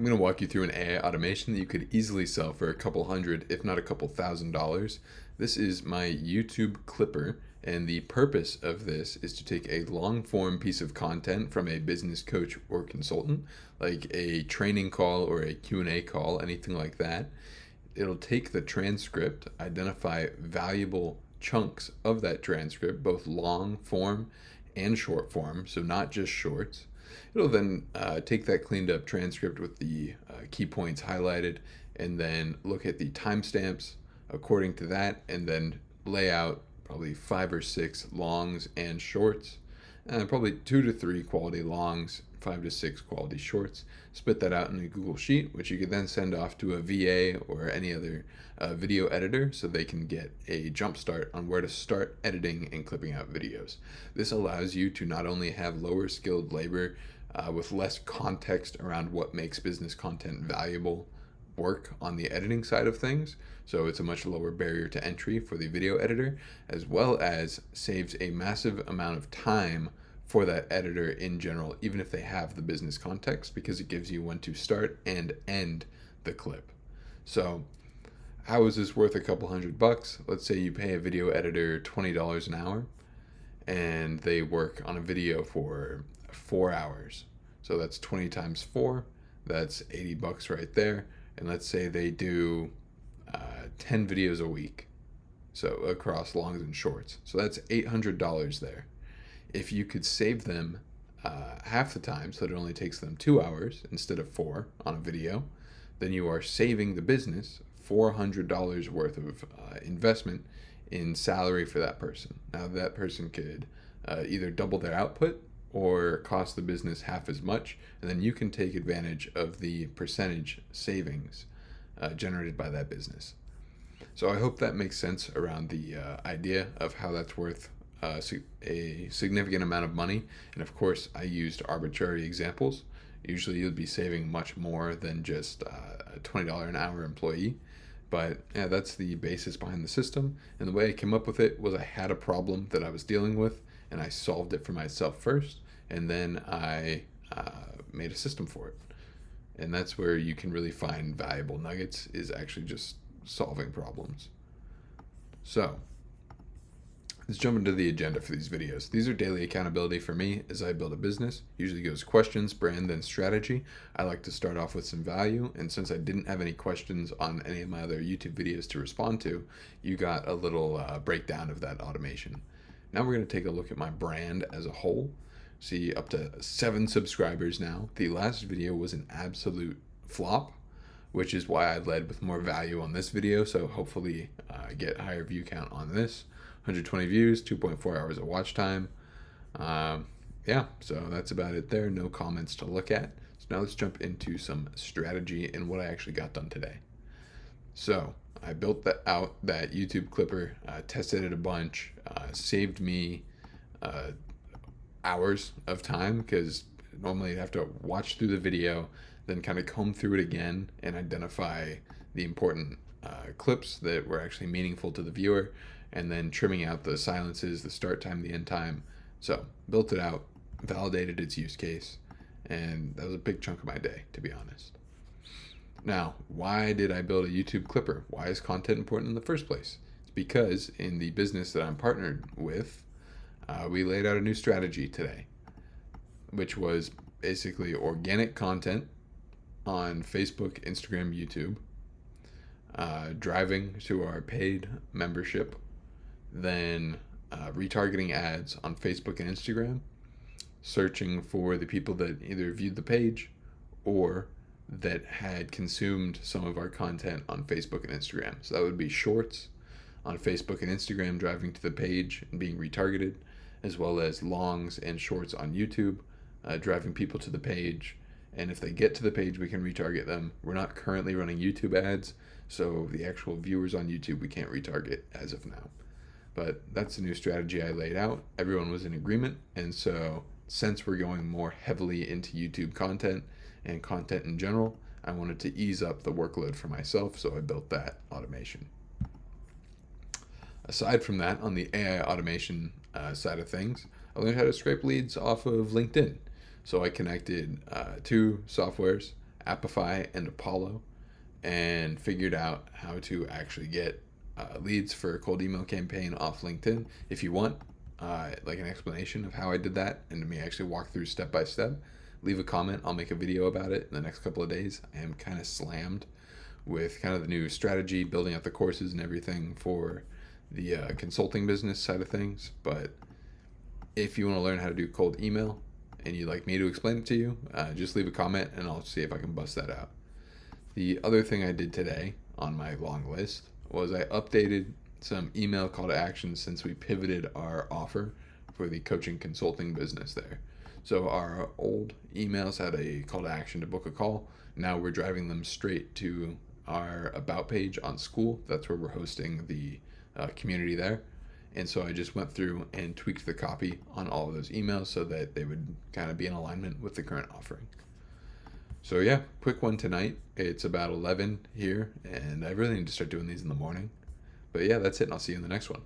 I'm going to walk you through an AI automation that you could easily sell for a couple hundred, if not a couple $1,000s. This is my YouTube Clipper, and the purpose of this is to take a long form piece of content from a business coach or consultant, like a training call or a Q&A call, anything like that. It'll take the transcript, identify valuable chunks of that transcript, both long form and short form, so not just shorts. It'll then take that cleaned up transcript with the key points highlighted and then look at the timestamps according to that, and then lay out probably 5 or 6 longs and shorts, probably 2 to 3 quality longs, 5 to 6 quality shorts. Spit that out in a Google Sheet, which you could then send off to a VA or any other video editor so they can get a jump start on where to start editing and clipping out videos. This allows you to not only have lower skilled labor with less context around what makes business content valuable work on the editing side of things, so it's a much lower barrier to entry for the video editor, as well as saves a massive amount of time for that editor in general, even if they have the business context, because it gives you when to start and end the clip. So how is this worth a couple $100? Let's say you pay a video editor $20 an hour and they work on a video for 4 hours. So that's 20 times 4, that's $80 right there. And let's say they do 10 videos a week, so across longs and shorts. So that's $800 there. If you could save them half the time, so that it only takes them 2 hours instead of 4 on a video, then you are saving the business $400 worth of investment in salary for that person. Now that person could either double their output or cost the business half as much, and then you can take advantage of the percentage savings generated by that business. So I hope that makes sense around the idea of how that's worth a significant amount of money. And of course, I used arbitrary examples. Usually you'd be saving much more than just a $20 an hour employee. But yeah, that's the basis behind the system. And the way I came up with it was I had a problem that I was dealing with, and I solved it for myself first, and then I made a system for it. And that's where you can really find valuable nuggets, is actually just solving problems. So let's jump into the agenda for these videos. These are daily accountability for me as I build a business. Usually goes questions, brand, then strategy. I like to start off with some value, and since I didn't have any questions on any of my other YouTube videos to respond to, you got a little breakdown of that automation. Now we're going to take a look at my brand as a whole. See, up to 7 subscribers now. The last video was an absolute flop, which is why I led with more value on this video, so hopefully get higher view count on this. 120 views, 2.4 hours of watch time. Yeah, so that's about it there. No comments to look at. So now let's jump into some strategy and what I actually got done today. So I built that YouTube Clipper, tested it a bunch, saved me hours of time, because normally you'd have to watch through the video, then kind of comb through it again and identify the important clips that were actually meaningful to the viewer, and then trimming out the silences, the start time, the end time. So built it out, validated its use case, and that was a big chunk of my day, to be honest. Now, why did I build a YouTube Clipper? Why is content important in the first place? It's because in the business that I'm partnered with, we laid out a new strategy today, which was basically organic content on Facebook, Instagram, YouTube, driving to our paid membership, then retargeting ads on Facebook and Instagram, searching for the people that either viewed the page or that had consumed some of our content on Facebook and Instagram. So that would be shorts on Facebook and Instagram driving to the page and being retargeted, as well as longs and shorts on YouTube driving people to the page. And if they get to the page, we can retarget them. We're not currently running YouTube ads, so the actual viewers on YouTube we can't retarget as of now. But that's the new strategy I laid out. Everyone was in agreement, and so since we're going more heavily into YouTube content and content in general, I wanted to ease up the workload for myself, so I built that automation. Aside from that, on the AI automation side of things, I learned how to scrape leads off of LinkedIn. So I connected 2 softwares, Apify, and Apollo, and figured out how to actually get leads for a cold email campaign off LinkedIn. If you want like an explanation of how I did that and me actually walk through step by step, leave a comment. I'll make a video about it in the next couple of days. I am kind of slammed with kind of the new strategy, building out the courses and everything for the consulting business side of things. But if you want to learn how to do cold email and you'd like me to explain it to you, just leave a comment and I'll see if I can bust that out. The other thing I did today on my long list was I updated some email call to action since we pivoted our offer for the coaching consulting business there. So our old emails had a call to action to book a call. Now we're driving them straight to our about page on school. That's where we're hosting the community there. And so I just went through and tweaked the copy on all of those emails so that they would kind of be in alignment with the current offering. So yeah, quick one tonight. It's about 11 here, and I really need to start doing these in the morning. But yeah, that's it, and I'll see you in the next one.